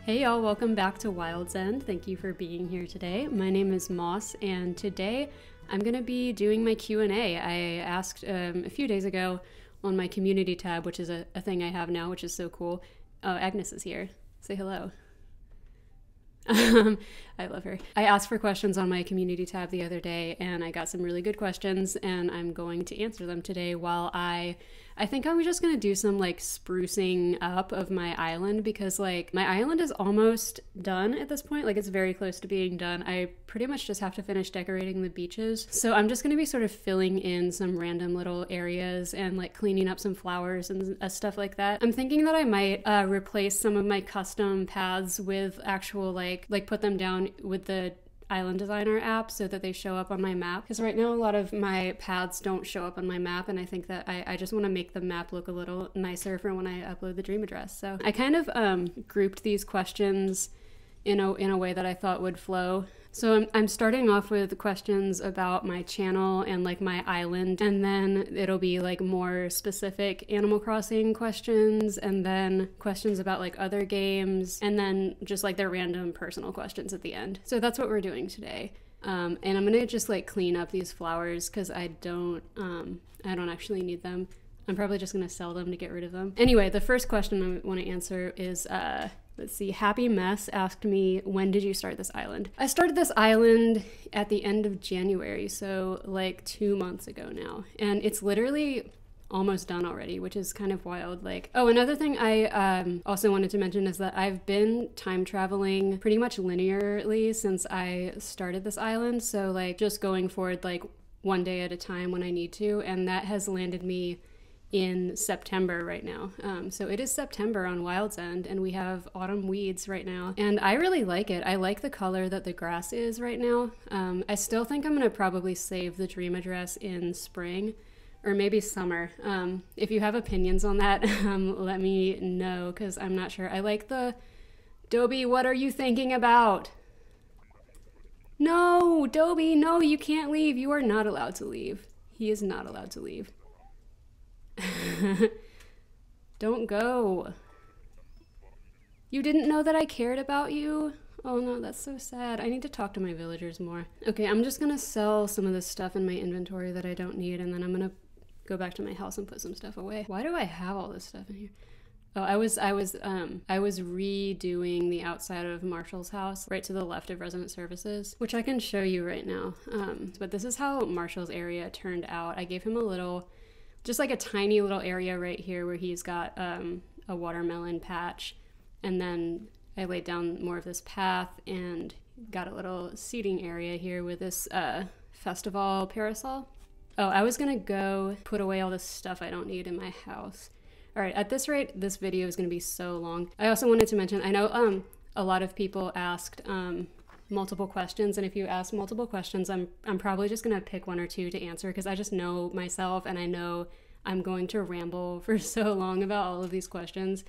Hey y'all, welcome back to Wild's End. Thank you for being here today. My name is Moss, and today I'm going to be doing my Q&A. I asked a few days ago on my community tab, which is a thing I have now, which is so cool. Oh, Agnes is here. Say hello. I love her. I asked for questions on my community tab the other day, and I got some really good questions, and I'm going to answer them today while I think I'm just going to do some like sprucing up of my island, because like my island is almost done at this point. Like it's very close to being done. I pretty much just have to finish decorating the beaches. So I'm just going to be sort of filling in some random little areas and like cleaning up some flowers and stuff like that. I'm thinking that I might replace some of my custom paths with actual like put them down with the Island Designer app so that they show up on my map, because right now a lot of my paths don't show up on my map, and I think that I just want to make the map look a little nicer for when I upload the dream address. So I kind of grouped these questions in a way that I thought would flow. So I'm starting off with questions about my channel and like my island, and then it'll be like more specific Animal Crossing questions, and then questions about like other games, and then just like their random personal questions at the end. So that's what we're doing today. And I'm gonna just like clean up these flowers because I don't actually need them. I'm probably just gonna sell them to get rid of them. Anyway, the first question I want to answer is let's see, Happy Mess asked me, when did you start this island? I started this island at the end of January, so like 2 months ago now. And it's literally almost done already, which is kind of wild. Like, oh, another thing I also wanted to mention is that I've been time traveling pretty much linearly since I started this island. So like just going forward like one day at a time when I need to. And that has landed me in September right now. So it is September on Wild's End, and we have autumn weeds right now, and I really like it. I like the color that the grass is right now. I still think I'm gonna probably save the dream address in spring or maybe summer. If you have opinions on that, let me know, because I'm not sure. I like the Dobie, what are you thinking about? No, Dobie, no, you can't leave. You are not allowed to leave. He is not allowed to leave. Don't go. You didn't know that I cared about you? Oh no, that's so sad. I need to talk to my villagers more. Okay, I'm just gonna sell some of this stuff in my inventory that I don't need, and then I'm gonna go back to my house and put some stuff away. Why do I have all this stuff in here? Oh, I was redoing the outside of Marshall's house right to the left of resident services, which I can show you right now. But this is how Marshall's area turned out. I gave him a little, just like a tiny little area right here where he's got a watermelon patch, and then I laid down more of this path and got a little seating area here with this festival parasol. Oh, I was gonna go put away all this stuff I don't need in my house. All right, at this rate, this video is gonna be so long. I also wanted to mention, I know a lot of people asked multiple questions, and if you ask multiple questions, I'm probably just gonna pick one or two to answer, because I just know myself and I know I'm going to ramble for so long about all of these questions.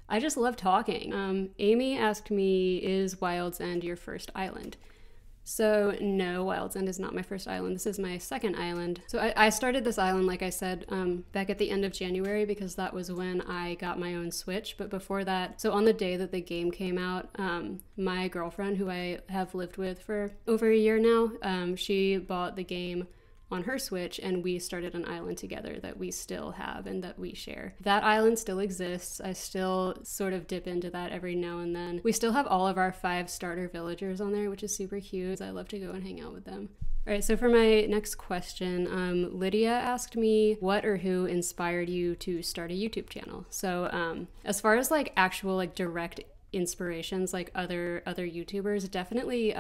I just love talking. Amy asked me, is Wild's End your first island? So no, Wild's End is not my first island. This is my second island. So I started this island, like I said, back at the end of January, because that was when I got my own Switch. But before that, so on the day that the game came out, my girlfriend, who I have lived with for over a year now, she bought the game on her Switch, and we started an island together that we still have and that we share. That island still exists. I still sort of dip into that every now and then. We still have all of our 5 starter villagers on there, which is super cute. I love to go and hang out with them. All right, so for my next question, Lydia asked me, what or who inspired you to start a YouTube channel? So as far as like actual like direct inspirations, like other YouTubers, definitely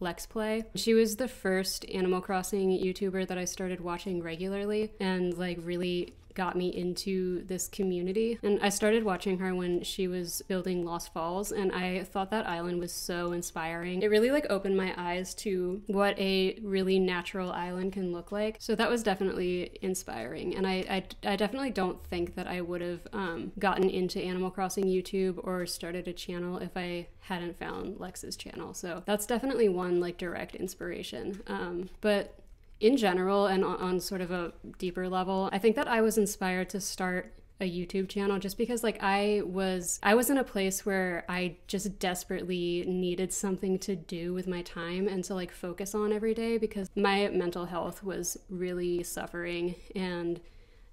LexPlay. She was the first Animal Crossing YouTuber that I started watching regularly, and like really got me into this community. And I started watching her when she was building Lost Falls, and I thought that island was so inspiring. It really like opened my eyes to what a really natural island can look like. So that was definitely inspiring. And I definitely don't think that I would have gotten into Animal Crossing YouTube or started a channel if I hadn't found Lex's channel. So that's definitely one like direct inspiration. But in general, and on sort of a deeper level, I think that I was inspired to start a YouTube channel, just because like I was in a place where I just desperately needed something to do with my time and to like focus on every day, because my mental health was really suffering and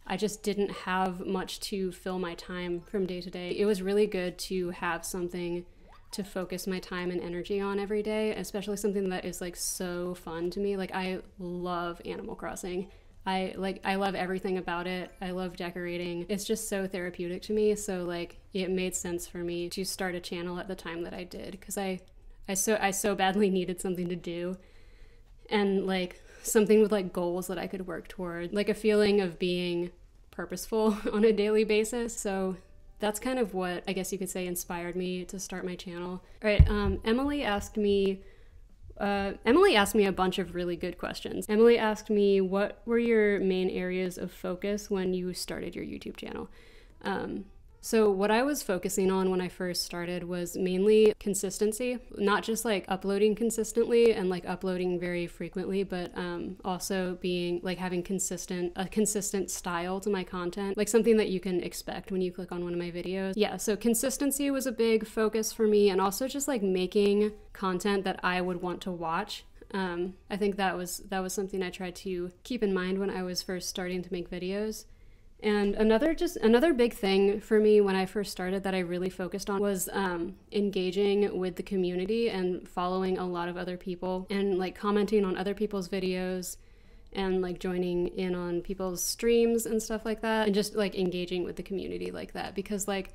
I just didn't have much to fill my time from day to day. It was really good to have something to focus my time and energy on every day, especially something that is like so fun to me. Like I love Animal Crossing. I love everything about it. I love decorating. It's just so therapeutic to me. So like it made sense for me to start a channel at the time that I did, because I so badly needed something to do, and like something with like goals that I could work toward, like a feeling of being purposeful on a daily basis. So that's kind of what I guess you could say inspired me to start my channel. All right, Emily asked me a bunch of really good questions. Emily asked me, what were your main areas of focus when you started your YouTube channel? So what I was focusing on when I first started was mainly consistency, not just like uploading consistently and like uploading very frequently, but also being like having a consistent style to my content, like something that you can expect when you click on one of my videos. Yeah, so consistency was a big focus for me, and also just like making content that I would want to watch. I think that was something I tried to keep in mind when I was first starting to make videos. And another big thing for me when I first started that I really focused on was engaging with the community and following a lot of other people and like commenting on other people's videos and like joining in on people's streams and stuff like that, and just like engaging with the community like that, because like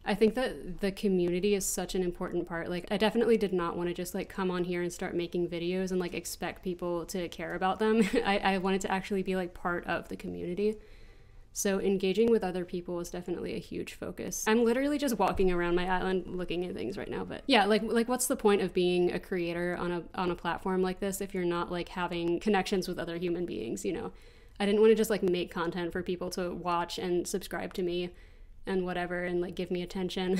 I think that the community is such an important part. Like I definitely did not want to just like come on here and start making videos and like expect people to care about them. I wanted to actually be like part of the community. So engaging with other people is definitely a huge focus. I'm literally just walking around my island looking at things right now, but yeah, like what's the point of being a creator on a platform like this if you're not like having connections with other human beings, you know? I didn't want to just like make content for people to watch and subscribe to me and whatever and like give me attention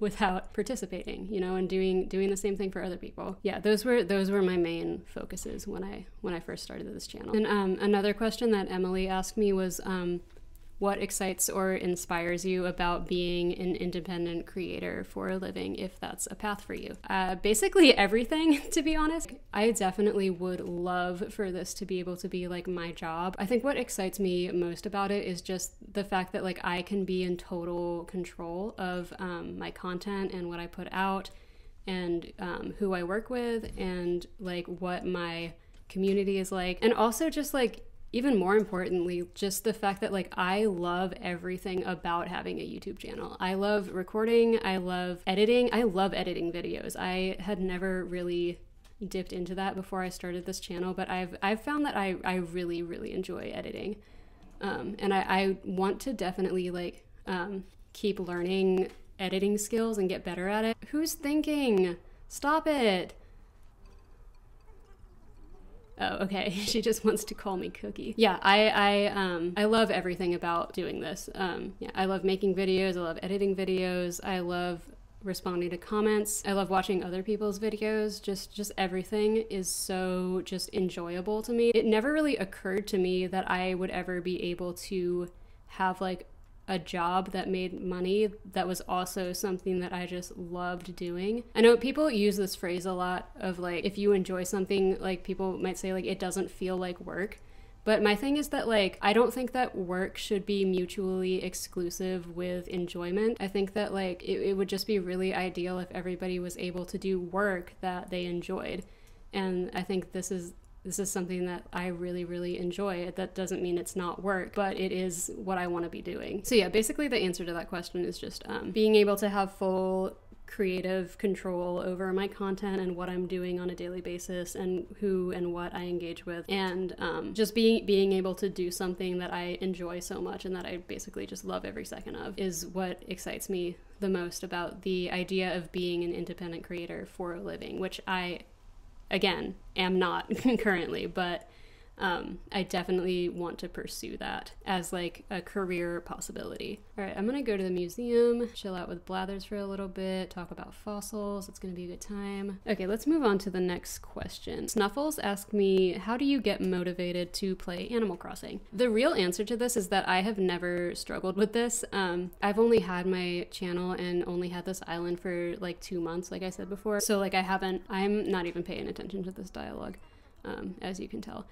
without participating, you know, and doing the same thing for other people. Yeah, those were my main focuses when I first started this channel. And another question that Emily asked me was what excites or inspires you about being an independent creator for a living, if that's a path for you? Basically everything, to be honest. I definitely would love for this to be able to be like my job. I think what excites me most about it is just the fact that like I can be in total control of my content and what I put out, and who I work with, and like what my community is like, and also just like even more importantly, just the fact that like I love everything about having a YouTube channel. I love recording, I love editing videos. I had never really dipped into that before I started this channel, but I've found that I really, really enjoy editing. And I want to definitely like keep learning editing skills and get better at it. Who's thinking? Stop it. Oh, okay. She just wants to call me Cookie. Yeah, I love everything about doing this. Yeah, I love making videos. I love editing videos. I love responding to comments. I love watching other people's videos. Just everything is so just enjoyable to me. It never really occurred to me that I would ever be able to have like a job that made money that was also something that I just loved doing. I know people use this phrase a lot of like, if you enjoy something, like people might say like it doesn't feel like work. But my thing is that like I don't think that work should be mutually exclusive with enjoyment. I think that like it would just be really ideal if everybody was able to do work that they enjoyed. And I think this is something that I really, really enjoy. That doesn't mean it's not work, but it is what I want to be doing. So yeah, basically the answer to that question is just being able to have full creative control over my content and what I'm doing on a daily basis and who and what I engage with, and just being able to do something that I enjoy so much and that I basically just love every second of is what excites me the most about the idea of being an independent creator for a living, which I, again, am not currently, but I definitely want to pursue that as like a career possibility. All right, I'm gonna go to the museum, chill out with Blathers for a little bit, talk about fossils. It's gonna be a good time. Okay, let's move on to the next question. Snuffles asked me, how do you get motivated to play Animal Crossing? The real answer to this is that I have never struggled with this. I've only had my channel and only had this island for like 2 months, like I said before. So like I'm not even paying attention to this dialogue, as you can tell.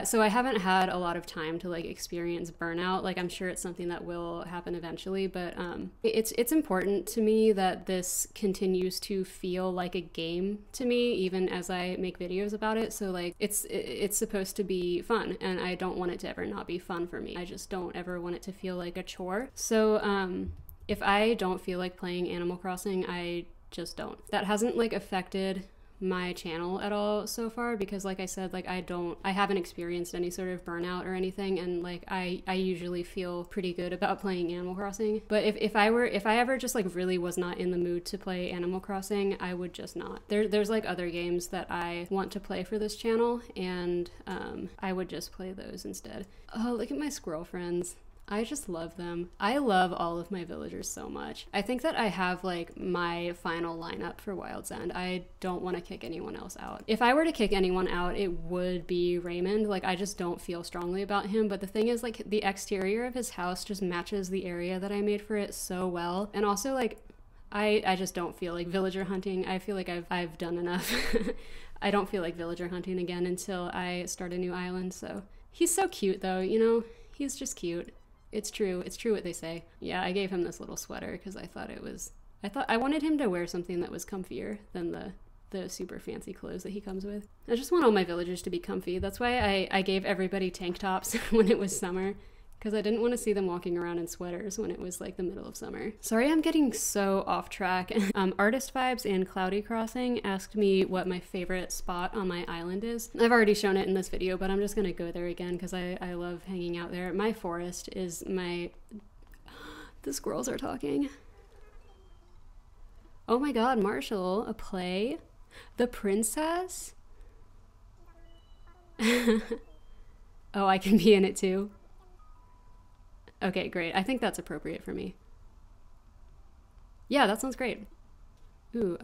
So I haven't had a lot of time to like experience burnout. Like I'm sure it's something that will happen eventually, but it's important to me that this continues to feel like a game to me, even as I make videos about it. So like it's supposed to be fun, and I don't want it to ever not be fun for me. I just don't ever want it to feel like a chore. So if I don't feel like playing Animal Crossing, I just don't. That hasn't like affected my channel at all so far, because like I said, like I haven't experienced any sort of burnout or anything, and like I usually feel pretty good about playing Animal Crossing. But if I ever just like really was not in the mood to play Animal Crossing, I would just not. There's like other games that I want to play for this channel, and I would just play those instead. Oh, look at my squirrel friends. I just love them. I love all of my villagers so much. I think that I have like my final lineup for Wild's End. I don't want to kick anyone else out. If I were to kick anyone out, it would be Raymond. Like I just don't feel strongly about him. But the thing is, like, the exterior of his house just matches the area that I made for it so well. And also like I just don't feel like villager hunting. I feel like I've done enough. I don't feel like villager hunting again until I start a new island. So he's so cute though, you know, he's just cute. It's true what they say. Yeah, I gave him this little sweater because I wanted him to wear something that was comfier than the super fancy clothes that he comes with. I just want all my villagers to be comfy. That's why I gave everybody tank tops when it was summer, because I didn't want to see them walking around in sweaters when it was like the middle of summer. Sorry, I'm getting so off track. Artist Vibes and Cloudy Crossing asked me what my favorite spot on my island is. I've already shown it in this video, but I'm just gonna go there again because I love hanging out there. My forest is my... The squirrels are talking. Oh my god, Marshall, a play? The Princess? Oh, I can be in it too. Okay, great. I think that's appropriate for me. Yeah, that sounds great. Ooh,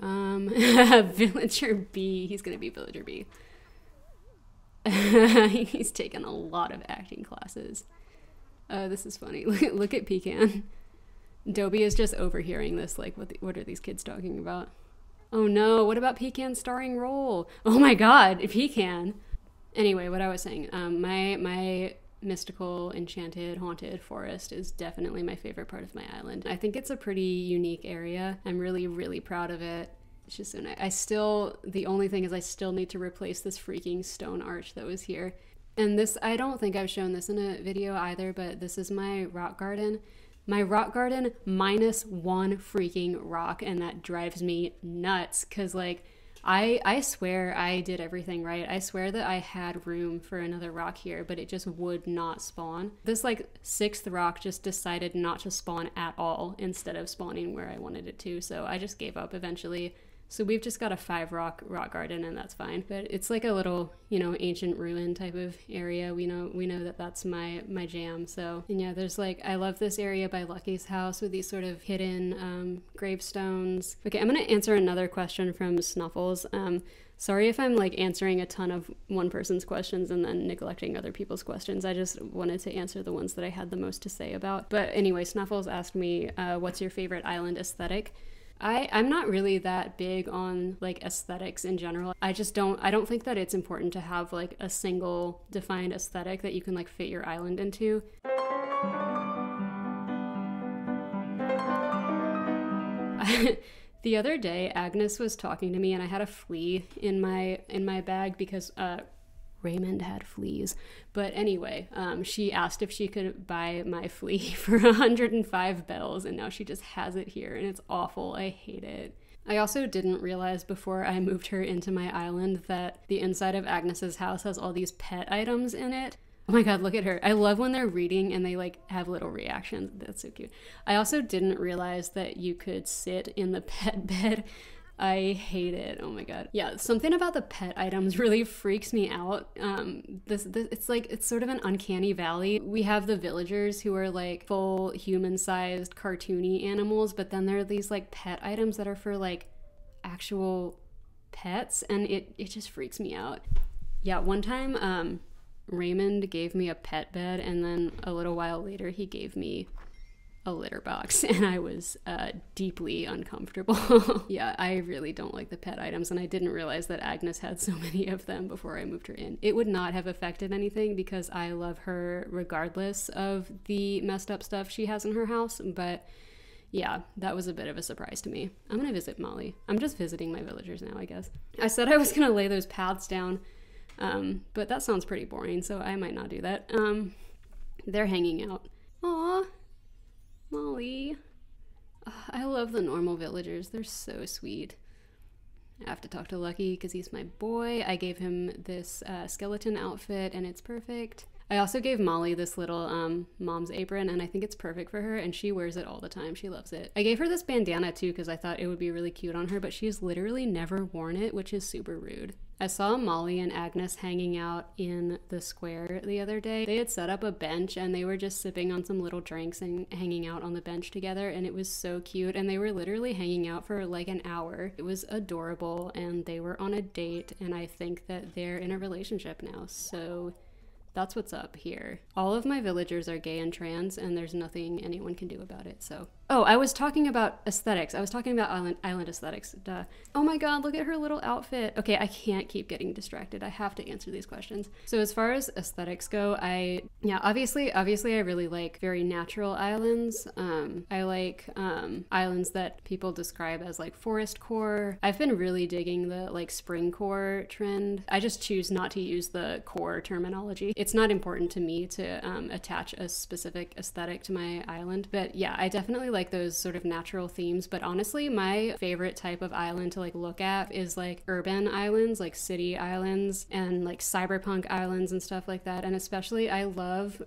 Villager B. He's gonna be Villager B. He's taken a lot of acting classes. This is funny. Look at Pecan. Dobie is just overhearing this, like, what are these kids talking about? Oh no, what about Pecan's starring role? Oh my god, Pecan! Anyway, what I was saying, my mystical, enchanted, haunted forest is definitely my favorite part of my island. I think it's a pretty unique area. I'm really, really proud of it. It's just so nice. The only thing is I still need to replace this freaking stone arch that was here. And this, I don't think I've shown this in a video either, but this is my rock garden. My rock garden minus one freaking rock, and that drives me nuts, because like, I swear I did everything right. I swear that I had room for another rock here, but it just would not spawn. This like 6th rock just decided not to spawn at all instead of spawning where I wanted it to, so I just gave up eventually. So we've just got a 5 rock garden, and that's fine. But it's like a little, you know, ancient ruin type of area. We know that that's my jam. So, and yeah, there's like, I love this area by Lucky's house with these sort of hidden gravestones. Okay, I'm gonna answer another question from Snuffles. Sorry if I'm like answering a ton of one person's questions and then neglecting other people's questions. I just wanted to answer the ones that I had the most to say about. But anyway, Snuffles asked me, what's your favorite island aesthetic? I'm not really that big on like aesthetics in general. I don't think that it's important to have like a single defined aesthetic that you can like fit your island into. The other day, Agnes was talking to me and I had a flea in my bag because Raymond had fleas. But anyway, she asked if she could buy my flea for 105 bells, and now she just has it here, and it's awful. I hate it. I also didn't realize before I moved her into my island that the inside of Agnes's house has all these pet items in it. Oh my god, look at her. I love when they're reading and they like have little reactions. That's so cute. I also didn't realize that you could sit in the pet bed. I hate it. Oh my god. Yeah, something about the pet items really freaks me out. This it's like it's sort of an uncanny valley. We have the villagers who are like full human-sized cartoony animals, but then there are these like pet items that are for like actual pets, and it just freaks me out. Yeah, one time Raymond gave me a pet bed, and then a little while later he gave me a litter box, and I was deeply uncomfortable. Yeah, I really don't like the pet items, and I didn't realize that Agnes had so many of them before I moved her in. It would not have affected anything because I love her regardless of the messed up stuff she has in her house, but yeah, that was a bit of a surprise to me. I'm gonna visit Molly. I'm just visiting my villagers now, I guess. I said I was gonna lay those paths down, but that sounds pretty boring, so I might not do that. They're hanging out. Aw, Molly. I love the normal villagers. They're so sweet. I have to talk to Lucky because he's my boy. I gave him this skeleton outfit and it's perfect. I also gave Molly this little mom's apron, and I think it's perfect for her, and she wears it all the time. She loves it. I gave her this bandana too because I thought it would be really cute on her, but she's literally never worn it, which is super rude. I saw Molly and Agnes hanging out in the square the other day. They had set up a bench and they were just sipping on some little drinks and hanging out on the bench together, and it was so cute, and they were literally hanging out for like an hour. It was adorable, and they were on a date, and I think that they're in a relationship now, so that's what's up here. All of my villagers are gay and trans, and there's nothing anyone can do about it, so. Oh, I was talking about aesthetics. I was talking about island aesthetics. Duh. Oh my god, look at her little outfit. Okay, I can't keep getting distracted. I have to answer these questions. So as far as aesthetics go, obviously I really like very natural islands. I like islands that people describe as like forest core. I've been really digging the like spring core trend. I just choose not to use the core terminology. It's not important to me to attach a specific aesthetic to my island, but yeah, I definitely like those sort of natural themes. But honestly, my favorite type of island to like look at is like urban islands, like city islands and like cyberpunk islands and stuff like that. And especially I love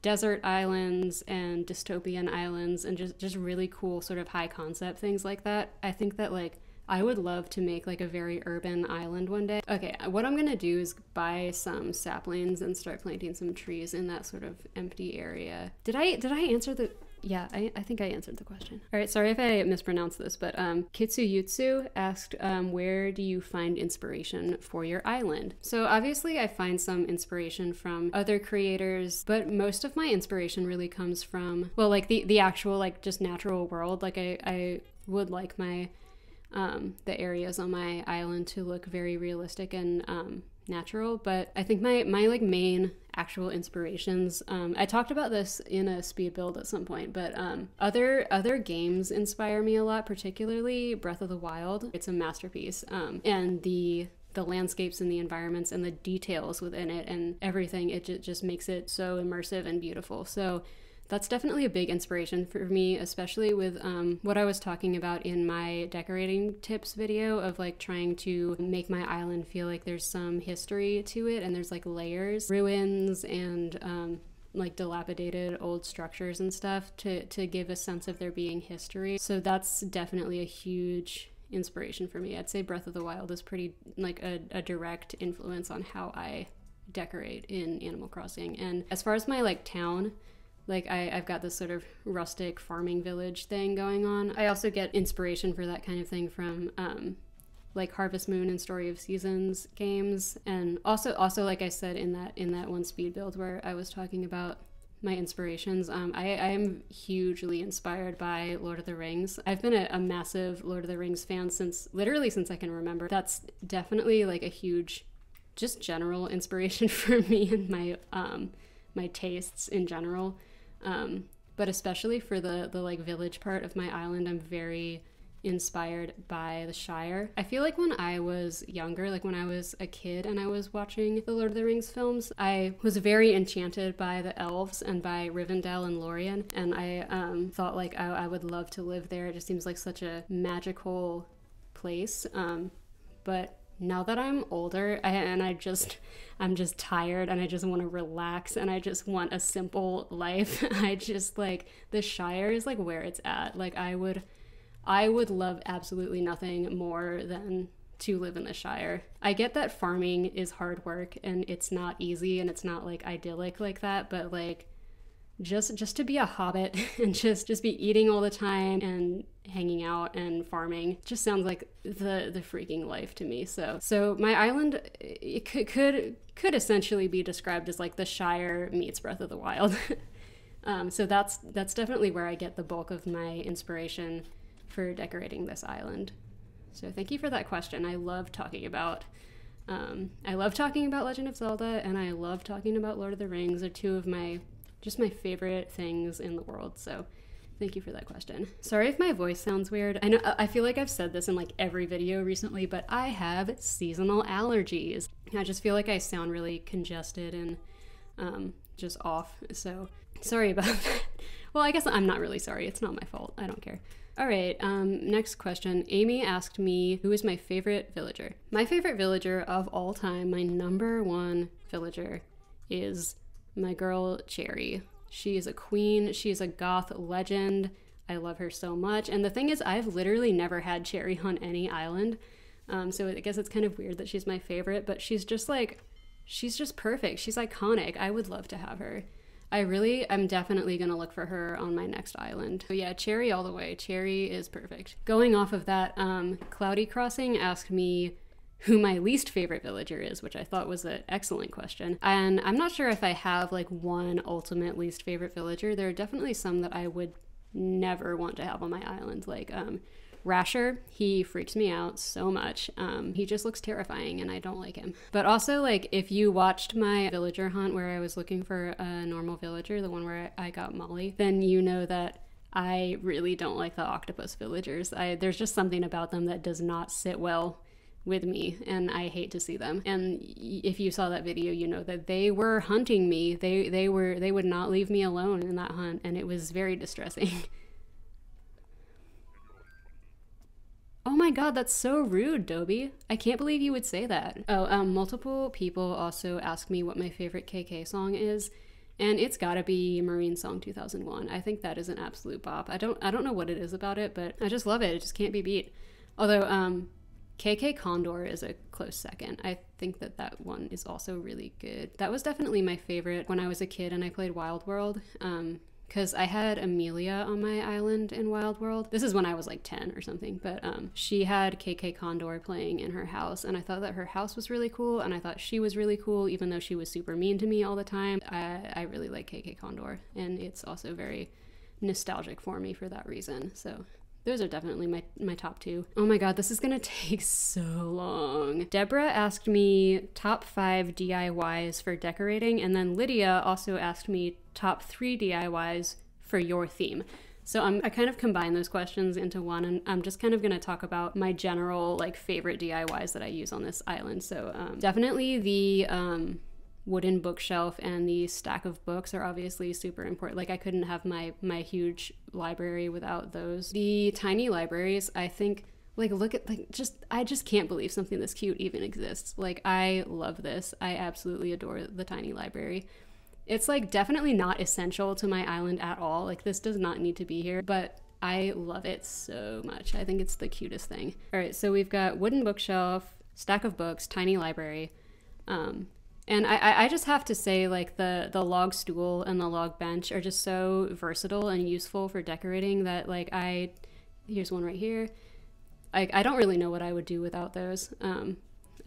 desert islands and dystopian islands and just really cool sort of high concept things like that. I think that like I would love to make like a very urban island one day. Okay, what I'm gonna do is buy some saplings and start planting some trees in that sort of empty area. Did I answer the... Yeah, I think I answered the question. All right, sorry if I mispronounced this, but Kitsuyutsu asked, where do you find inspiration for your island? So obviously I find some inspiration from other creators, but most of my inspiration really comes from, well, like the actual like just natural world. Like I would like my the areas on my island to look very realistic and natural, but I think my like main actual inspirations, I talked about this in a speed build at some point, but other games inspire me a lot, particularly Breath of the Wild. It's a masterpiece, and the landscapes and the environments and the details within it and everything, it just makes it so immersive and beautiful. So that's definitely a big inspiration for me, especially with what I was talking about in my decorating tips video of like trying to make my island feel like there's some history to it and there's like layers, ruins, and like dilapidated old structures and stuff to give a sense of there being history. So that's definitely a huge inspiration for me. I'd say Breath of the Wild is pretty like a direct influence on how I decorate in Animal Crossing. And as far as my like town, like I've got this sort of rustic farming village thing going on. I also get inspiration for that kind of thing from like Harvest Moon and Story of Seasons games, and also like I said in that one speed build where I was talking about my inspirations. I am hugely inspired by Lord of the Rings. I've been a massive Lord of the Rings fan since I can remember. That's definitely like a huge, just general inspiration for me and my tastes in general. But especially for the like village part of my island, I'm very inspired by the Shire. I feel like when I was younger, like when I was a kid and I was watching the Lord of the Rings films, I was very enchanted by the elves and by Rivendell and Lorien, and I thought like I would love to live there. It just seems like such a magical place. But now that I'm older I'm just tired and I just want to relax and I just want a simple life, I just like the Shire is like where it's at. Like I would I would love absolutely nothing more than to live in the Shire. I get that farming is hard work and it's not easy and it's not like idyllic like that, but like just to be a hobbit and just be eating all the time and hanging out and farming just sounds like the freaking life to me. So my island, it could essentially be described as like the Shire meets Breath of the Wild. So that's definitely where I get the bulk of my inspiration for decorating this island. So thank you for that question. I love talking about Legend of Zelda, and I love talking about Lord of the Rings. They're two of my favorite things in the world. So thank you for that question. Sorry if my voice sounds weird. I know, I feel like I've said this in like every video recently, but I have seasonal allergies. I just feel like I sound really congested and just off. So sorry about that. Well, I guess I'm not really sorry. It's not my fault. I don't care. All right, next question. Amy asked me, who is my favorite villager? My favorite villager of all time, my number one villager, is my girl Cherry. She is a queen. She is a goth legend. I love her so much. And the thing is, I've literally never had Cherry on any island. So I guess it's kind of weird that she's my favorite, but she's just perfect. She's iconic. I would love to have her. I'm definitely going to look for her on my next island. So yeah, Cherry all the way. Cherry is perfect. Going off of that, Cloudy Crossing asked me who my least favorite villager is, which I thought was an excellent question. And I'm not sure if I have like one ultimate least favorite villager. There are definitely some that I would never want to have on my island. Like Rasher, he freaks me out so much. He just looks terrifying and I don't like him. But also, like, if you watched my villager hunt where I was looking for a normal villager, the one where I got Molly, then you know that I really don't like the octopus villagers. There's just something about them that does not sit well with me, and I hate to see them. And if you saw that video, you know that they were hunting me. They would not leave me alone in that hunt, and it was very distressing. Oh my god, that's so rude, Dobie. I can't believe you would say that. Oh, multiple people also ask me what my favorite KK song is, and it's gotta be Marine Song 2001. I think that is an absolute bop. I don't know what it is about it, but I just love it. It just can't be beat. Although, KK Condor is a close second. I think that one is also really good. That was definitely my favorite when I was a kid and I played Wild World. Because I had Amelia on my island in Wild World. This is when I was like 10 or something, but she had KK Condor playing in her house, and I thought that her house was really cool, and I thought she was really cool, even though she was super mean to me all the time. I really like KK Condor, and it's also very nostalgic for me for that reason. So those are definitely my top two. Oh my god, this is gonna take so long. Deborah asked me top 5 DIYs for decorating, and then Lydia also asked me top 3 DIYs for your theme. So I kind of combine those questions into one, and I'm just kind of gonna talk about my general like favorite DIYs that I use on this island. So definitely the wooden bookshelf and the stack of books are obviously super important. Like I couldn't have my huge library without those. The tiny libraries, I think, like look at I just can't believe something this cute even exists. Like I love this. I absolutely adore the tiny library. It's like definitely not essential to my island at all. Like this does not need to be here, but I love it so much. I think it's the cutest thing. All right, so we've got wooden bookshelf, stack of books, tiny library. And I just have to say, like, the log stool and the log bench are just so versatile and useful for decorating that, like, here's one right here. I don't really know what I would do without those.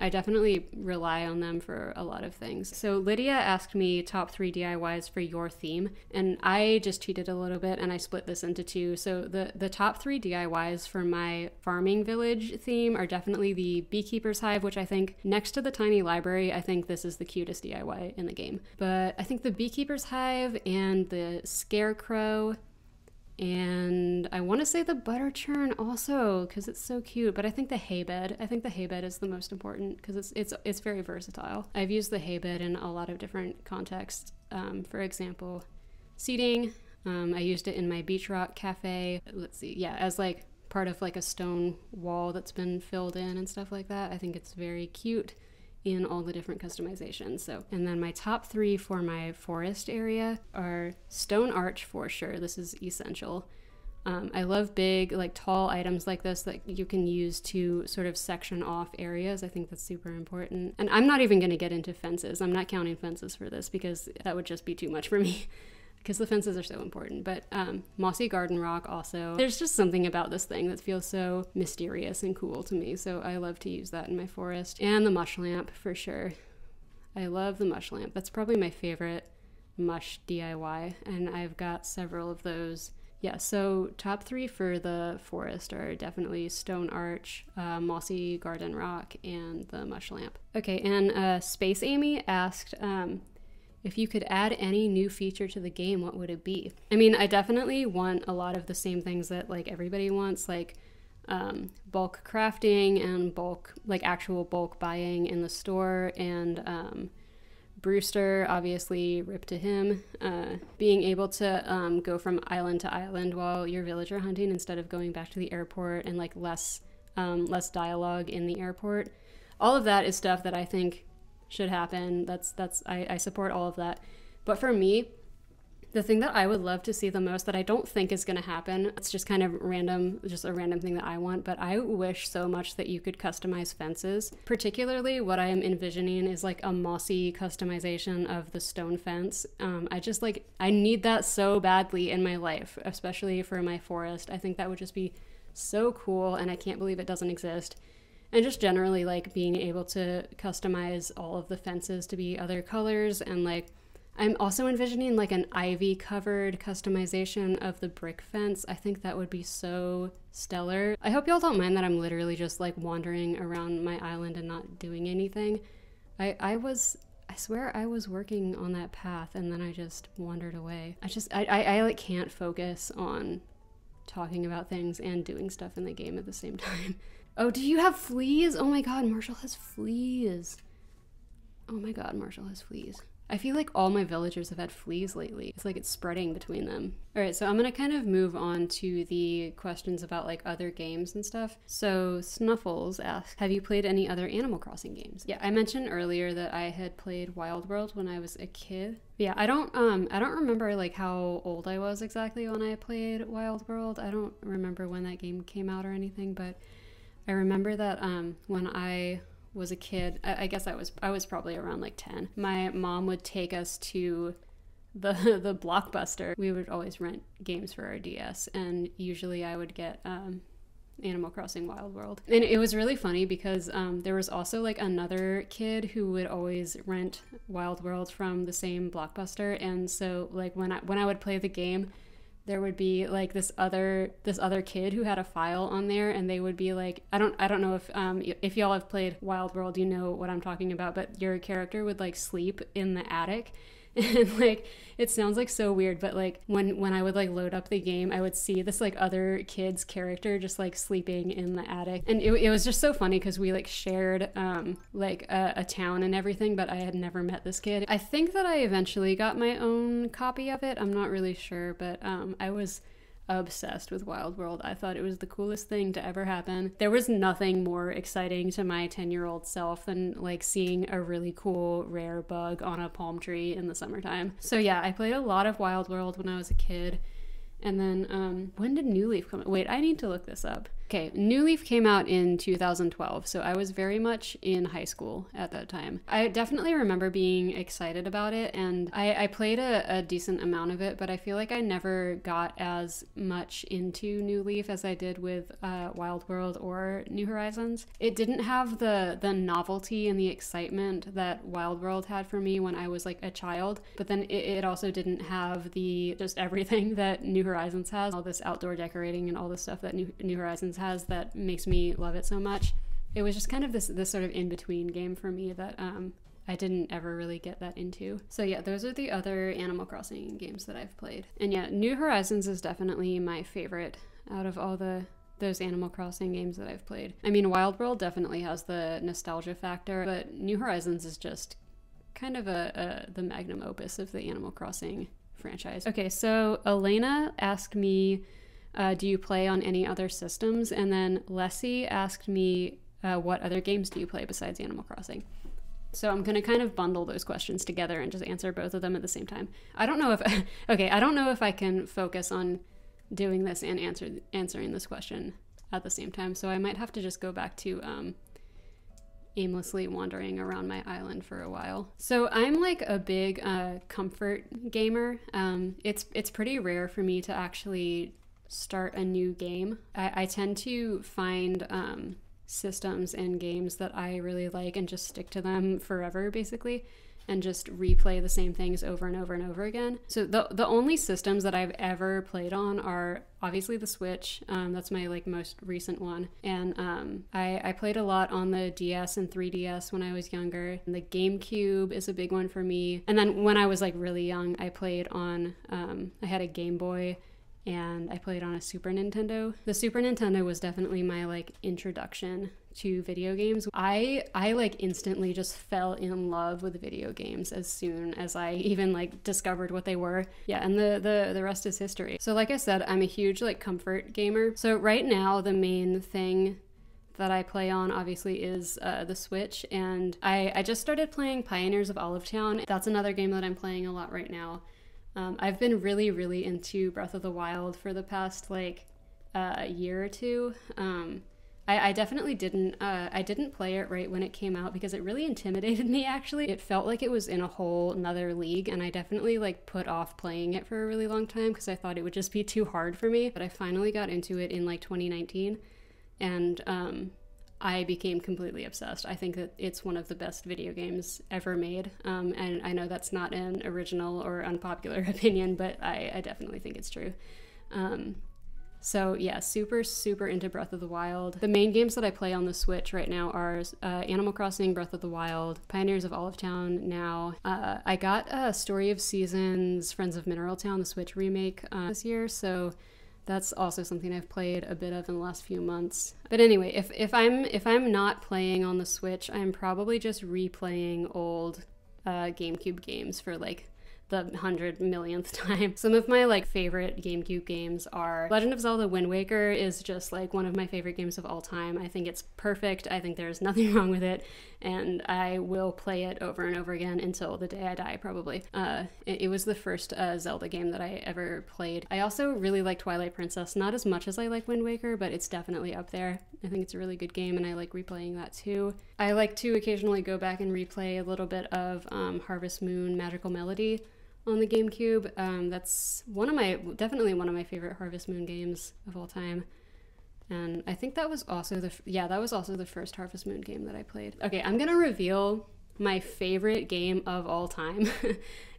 I definitely rely on them for a lot of things. So Lydia asked me top 3 DIYs for your theme, and I just cheated a little bit and I split this into 2. So the top 3 DIYs for my farming village theme are definitely the Beekeeper's Hive, which I think next to the tiny library, I think this is the cutest DIY in the game. But I think the Beekeeper's Hive and the Scarecrow, and I want to say the butter churn also because it's so cute, but I think the hay bed. I think the hay bed is the most important because it's very versatile. I've used the hay bed in a lot of different contexts. For example, seating. I used it in my beach rock cafe. Let's see, yeah, as like part of like a stone wall that's been filled in and stuff like that. I think it's very cute in all the different customizations. So, and then my top 3 for my forest area are stone arch for sure. This is essential. I love big, like tall items like this that you can use to sort of section off areas. I think that's super important. And I'm not even going to get into fences. I'm not counting fences for this because that would just be too much for me because the fences are so important. But mossy garden rock also. There's just something about this thing that feels so mysterious and cool to me. So I love to use that in my forest. And the mush lamp for sure. I love the mush lamp. That's probably my favorite mush DIY. And I've got several of those. Yeah, so top 3 for the forest are definitely stone arch, mossy garden rock, and the mush lamp. Okay, and Space Amy asked if you could add any new feature to the game, what would it be? I mean, I definitely want a lot of the same things that like everybody wants, like bulk crafting and bulk, like actual bulk buying in the store, and Brewster, obviously, rip to him. Being able to go from island to island while you're villager hunting instead of going back to the airport, and like less dialogue in the airport. All of that is stuff that I think should happen. I support all of that. But for me, the thing that I would love to see the most that I don't think is going to happen, it's just kind of random, just a random thing that I want, but I wish so much that you could customize fences. Particularly what I am envisioning is like a mossy customization of the stone fence. I need that so badly in my life, especially for my forest. I think that would just be so cool, and I can't believe it doesn't exist. And just generally like being able to customize all of the fences to be other colors, and like I'm also envisioning like an ivy covered customization of the brick fence. I think that would be so stellar. I hope y'all don't mind that I'm literally just like wandering around my island and not doing anything. I swear I was working on that path and then I just wandered away. I like can't focus on talking about things and doing stuff in the game at the same time. Oh, do you have fleas? Oh my god, Marshall has fleas. Oh my god, Marshall has fleas. I feel like all my villagers have had fleas lately. It's like it's spreading between them. All right, so I'm gonna kind of move on to the questions about like other games and stuff. So Snuffles asked, have you played any other Animal Crossing games? Yeah, I mentioned earlier that I had played Wild World when I was a kid. Yeah, I don't remember like how old I was exactly when I played Wild World. I don't remember when that game came out or anything, but I remember that when I was a kid, I guess I was probably around like 10. My mom would take us to the Blockbuster. We would always rent games for our DS, and usually I would get Animal Crossing Wild World. And it was really funny because there was also like another kid who would always rent Wild World from the same Blockbuster, and so like when I would play the game, there would be like this other kid who had a file on there, and they would be like, I don't know if y'all have played Wild World, you know what I'm talking about, but your character would like sleep in the attic. And like it sounds like so weird, but like when I would like load up the game, I would see this like other kid's character just like sleeping in the attic, and it was just so funny because we like shared like a town and everything, but I had never met this kid. I think that I eventually got my own copy of it. I'm not really sure, but I was obsessed with Wild World. I thought it was the coolest thing to ever happen. There was nothing more exciting to my 10-year-old self than like seeing a really cool rare bug on a palm tree in the summertime. So yeah, I played a lot of Wild World when I was a kid. And then when did New Leaf come out? Wait, I need to look this up. Okay, New Leaf came out in 2012, so I was very much in high school at that time. I definitely remember being excited about it, and I played a decent amount of it, but I feel like I never got as much into New Leaf as I did with Wild World or New Horizons. It didn't have the novelty and the excitement that Wild World had for me when I was like a child, but then it also didn't have the just everything that New Horizons has, all this outdoor decorating and all the stuff that New Horizons has that makes me love it so much. It was just kind of this sort of in-between game for me that I didn't ever really get that into. So yeah, those are the other Animal Crossing games that I've played. And yeah, New Horizons is definitely my favorite out of all those Animal Crossing games that I've played. I mean, Wild World definitely has the nostalgia factor, but New Horizons is just kind of the magnum opus of the Animal Crossing franchise. Okay, so Elena asked me, do you play on any other systems? And then Leslie asked me, what other games do you play besides Animal Crossing? So I'm going to kind of bundle those questions together and just answer both of them at the same time. I don't know if I can focus on doing this and answering this question at the same time. So I might have to just go back to aimlessly wandering around my island for a while. So I'm like a big comfort gamer. It's pretty rare for me to actually start a new game. I tend to find systems and games that I really like and just stick to them forever, basically, and just replay the same things over and over and over again. So the only systems that I've ever played on are obviously the Switch. That's my like most recent one. And I played a lot on the DS and 3DS when I was younger. And the GameCube is a big one for me. And then when I was like really young, I played on, I had a Game Boy and I played on a Super Nintendo. The Super Nintendo was definitely my like introduction to video games. I like instantly just fell in love with video games as soon as I even like discovered what they were. Yeah, and the rest is history. So like I said, I'm a huge like comfort gamer. So right now the main thing that I play on obviously is the Switch, and I just started playing Pioneers of Olivetown. That's another game that I'm playing a lot right now. I've been really into Breath of the Wild for the past like year or two. I definitely didn't play it right when it came out because it really intimidated me, actually. It felt like it was in a whole another league, and I definitely like put off playing it for a really long time because I thought it would just be too hard for me. But I finally got into it in like 2019, and I became completely obsessed. I think that it's one of the best video games ever made. And I know that's not an original or unpopular opinion, but I definitely think it's true. So yeah, super into Breath of the Wild. The main games that I play on the Switch right now are Animal Crossing, Breath of the Wild, Pioneers of Olivetown now. I got Story of Seasons, Friends of Mineral Town, the Switch remake this year, so that's also something I've played a bit of in the last few months. But anyway, if I'm not playing on the Switch, I'm probably just replaying old GameCube games for like the 100 millionth time. Some of my like favorite GameCube games are Legend of Zelda Wind Waker is just like one of my favorite games of all time. I think it's perfect. I think there's nothing wrong with it, and I will play it over and over again until the day I die, probably. It was the first Zelda game that I ever played. I also really like Twilight Princess, not as much as I like Wind Waker, but it's definitely up there. I think it's a really good game, and I like replaying that too. I like to occasionally go back and replay a little bit of Harvest Moon Magical Melody on the GameCube. That's definitely one of my favorite Harvest Moon games of all time. And I think that was also the first Harvest Moon game that I played. Okay, I'm gonna reveal my favorite game of all time.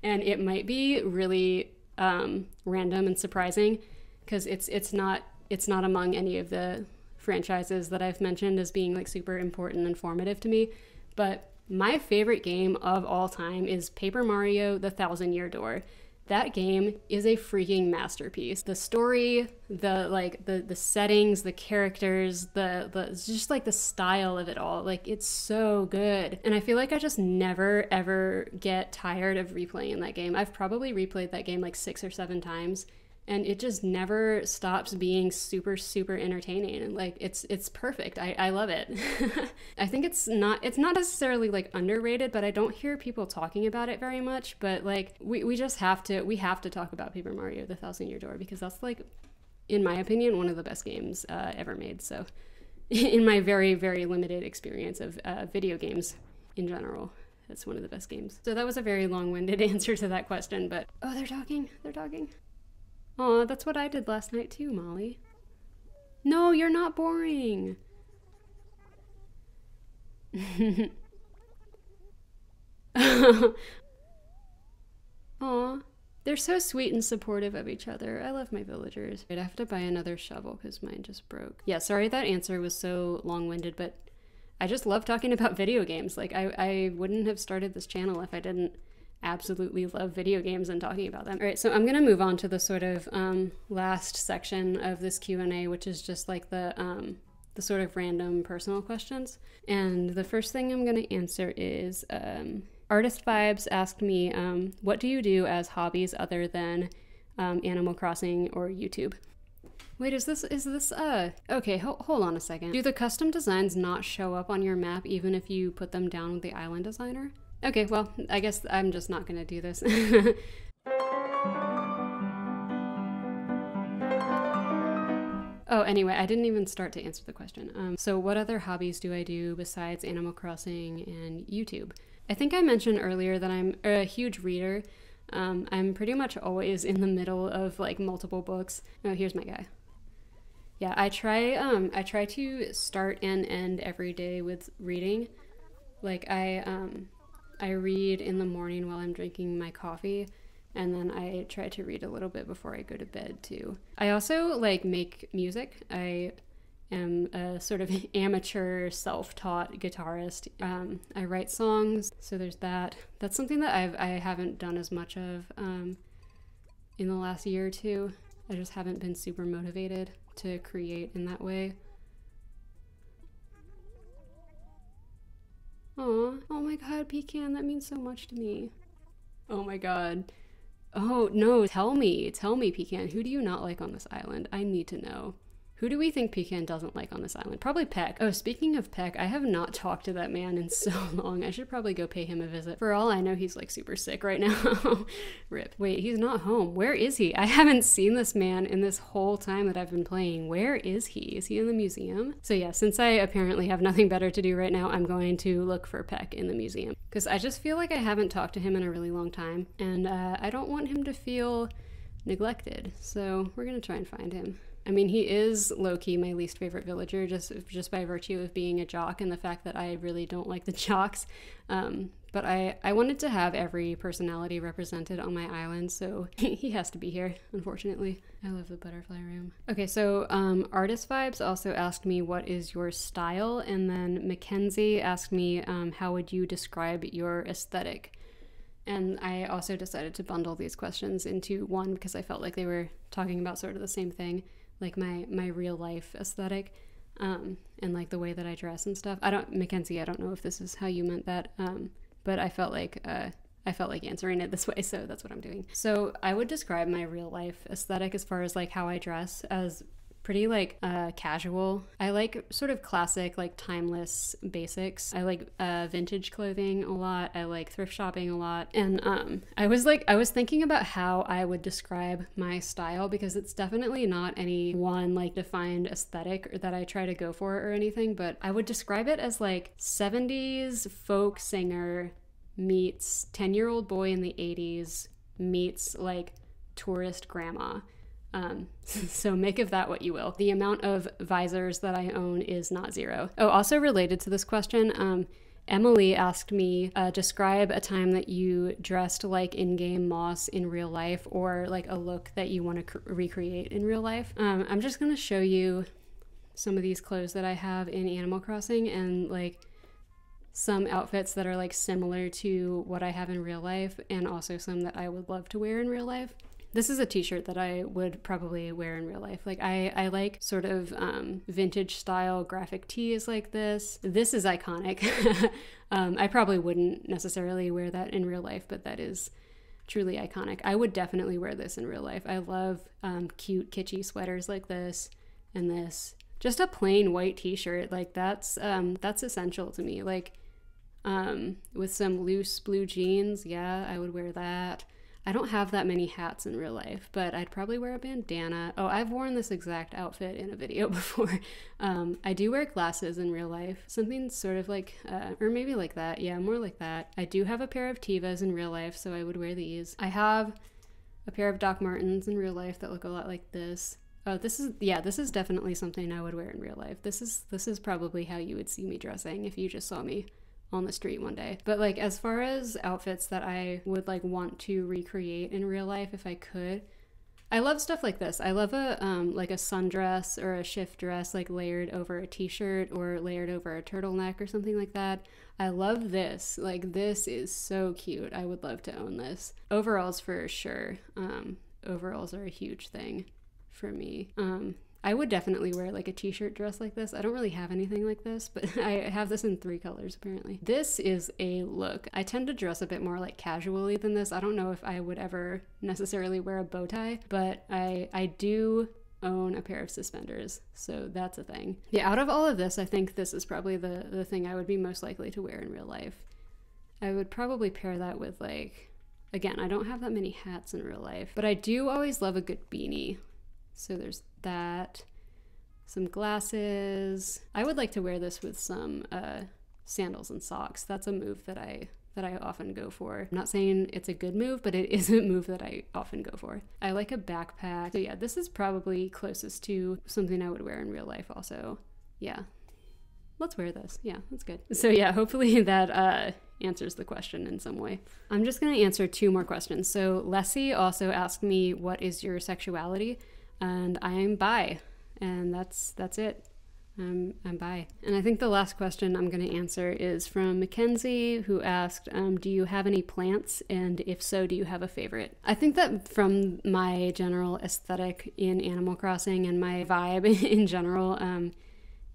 And it might be really random and surprising because it's not among any of the franchises that I've mentioned as being like super important and formative to me, but my favorite game of all time is Paper Mario: The Thousand Year Door. That game is a freaking masterpiece. The story, the settings, the characters, the just like the style of it all, like it's so good. And I feel like I just never ever get tired of replaying that game. I've probably replayed that game like 6 or 7 times. And it just never stops being super entertaining. And like it's perfect. I love it. I think it's not necessarily like underrated, but I don't hear people talking about it very much. But like we have to talk about Paper Mario: The Thousand Year Door because that's like, in my opinion, one of the best games ever made. So in my very limited experience of video games in general, that's one of the best games. So that was a very long-winded answer to that question, but oh, they're talking. Aw, that's what I did last night too, Molly. No, you're not boring. Aw, they're so sweet and supportive of each other. I love my villagers. I'd have to buy another shovel because mine just broke. Yeah, sorry that answer was so long-winded, but I just love talking about video games. Like, I wouldn't have started this channel if I didn't absolutely love video games and talking about them. All right, so I'm gonna move on to the sort of last section of this Q&A, which is just like the sort of random personal questions. And the first thing I'm gonna answer is Artist Vibes asked me, what do you do as hobbies other than Animal Crossing or YouTube? Wait, is this okay, hold on a second. Do the custom designs not show up on your map even if you put them down with the island designer? Okay, well, I guess I'm just not gonna do this. Oh, anyway, I didn't even start to answer the question. So what other hobbies do I do besides Animal Crossing and YouTube? I think I mentioned earlier that I'm a huge reader. I'm pretty much always in the middle of like multiple books. Oh, here's my guy. Yeah, I try to start and end every day with reading. Like I read in the morning while I'm drinking my coffee, and then I try to read a little bit before I go to bed too. I also like make music. I am a sort of amateur self-taught guitarist. I write songs, so there's that. That's something that I haven't done as much of in the last year or two. I just haven't been super motivated to create in that way. Aw, oh my god, Pecan, that means so much to me. Oh my god. Oh no, tell me, Pecan, who do you not like on this island? I need to know. Who do we think Pecan doesn't like on this island? Probably Peck. Oh, speaking of Peck, I have not talked to that man in so long. I should probably go pay him a visit. For all I know, he's like super sick right now. Rip. Wait, he's not home. Where is he? I haven't seen this man in this whole time that I've been playing. Where is he? Is he in the museum? So yeah, since I apparently have nothing better to do right now, I'm going to look for Peck in the museum. Because I just feel like I haven't talked to him in a really long time. And I don't want him to feel neglected. So we're going to try and find him. I mean, he is low-key my least favorite villager, just by virtue of being a jock and the fact that I really don't like the jocks. But I wanted to have every personality represented on my island, so he has to be here, unfortunately. I love the butterfly room. Okay, so Artist Vibes also asked me, what is your style? And then Mackenzie asked me, how would you describe your aesthetic? And I also decided to bundle these questions into one because I felt like they were talking about sort of the same thing. Like my real life aesthetic, and like the way that I dress and stuff. Mackenzie, I don't know if this is how you meant that, but I felt like answering it this way, so that's what I'm doing. So I would describe my real life aesthetic as far as like how I dress as pretty like casual. I like sort of classic, like timeless basics. I like vintage clothing a lot. I like thrift shopping a lot. And I was thinking about how I would describe my style, because it's definitely not any one like defined aesthetic that I try to go for or anything, but I would describe it as like 70s folk singer meets 10-year-old boy in the 80s meets like tourist grandma. So make of that what you will. The amount of visors that I own is not zero. Oh, also related to this question, Emily asked me, describe a time that you dressed like in-game Moss in real life, or like a look that you want to recreate in real life. I'm just going to show you some of these clothes that I have in Animal Crossing, and like some outfits that are like similar to what I have in real life, and also some that I would love to wear in real life. This is a t-shirt that I would probably wear in real life. Like I like sort of vintage style graphic tees like this. This is iconic. I probably wouldn't necessarily wear that in real life, but that is truly iconic. I would definitely wear this in real life. I love cute kitschy sweaters like this and this. Just a plain white t-shirt, like that's essential to me. Like with some loose blue jeans, yeah, I would wear that. I don't have that many hats in real life, but I'd probably wear a bandana. Oh, I've worn this exact outfit in a video before. I do wear glasses in real life. Something sort of like, or maybe like that. Yeah, more like that. I do have a pair of Tevas in real life, so I would wear these. I have a pair of Doc Martens in real life that look a lot like this. Oh, this is definitely something I would wear in real life. This is probably how you would see me dressing if you just saw me on the street one day. But like as far as outfits that I would like want to recreate in real life if I could, I love stuff like this. I love a like a sundress or a shift dress like layered over a t-shirt or layered over a turtleneck or something like that. I love this. Like this is so cute. I would love to own this. Overalls for sure. Overalls are a huge thing for me. I would definitely wear like a t-shirt dress like this. I don't really have anything like this, but I have this in 3 colors apparently. This is a look. I tend to dress a bit more like casually than this. I don't know if I would ever necessarily wear a bow tie, but I do own a pair of suspenders, so that's a thing. Yeah, out of all of this, I think this is probably the thing I would be most likely to wear in real life. I would probably pair that with like, again, I don't have that many hats in real life, but I do always love a good beanie. So there's that. some glasses. I would like to wear this with some sandals and socks. That's a move that I often go for. I'm not saying it's a good move, but it is a move that I often go for. I like a backpack. So yeah, this is probably closest to something I would wear in real life also. Yeah, let's wear this. Yeah, that's good. So yeah, hopefully that answers the question in some way. I'm just gonna answer 2 more questions. So Leslie also asked me, what is your sexuality? And I'm bi, and that's it. I'm bi. And I think the last question I'm going to answer is from Mackenzie, who asked, do you have any plants? And if so, do you have a favorite? I think that from my general aesthetic in Animal Crossing and my vibe in general,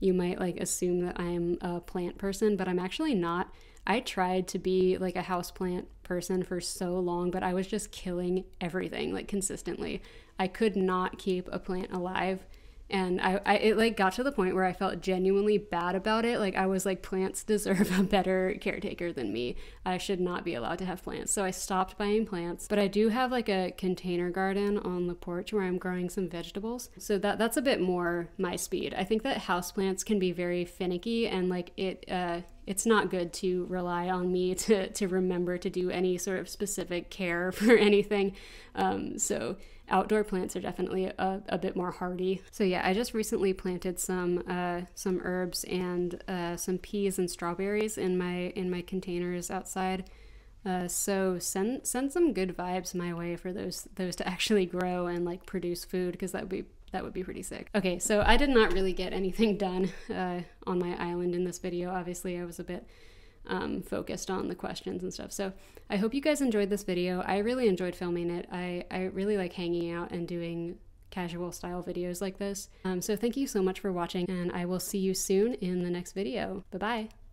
you might like assume that I'm a plant person, but I'm actually not. I tried to be like a houseplant person for so long, but I was just killing everything like consistently. I could not keep a plant alive. And it like got to the point where I felt genuinely bad about it. Like I was like, plants deserve a better caretaker than me. I should not be allowed to have plants. So I stopped buying plants, but I do have like a container garden on the porch where I'm growing some vegetables. So that's a bit more my speed. I think that houseplants can be very finicky, and like it's not good to rely on me to remember to do any sort of specific care for anything. So outdoor plants are definitely a bit more hardy. So yeah, I just recently planted some herbs and some peas and strawberries in my containers outside. So send some good vibes my way for those to actually grow and like produce food, because that would be pretty sick. Okay, so I did not really get anything done on my island in this video. Obviously, I was a bit focused on the questions and stuff. So I hope you guys enjoyed this video. I really enjoyed filming it. I really like hanging out and doing casual style videos like this. So thank you so much for watching, and I will see you soon in the next video. Bye-bye.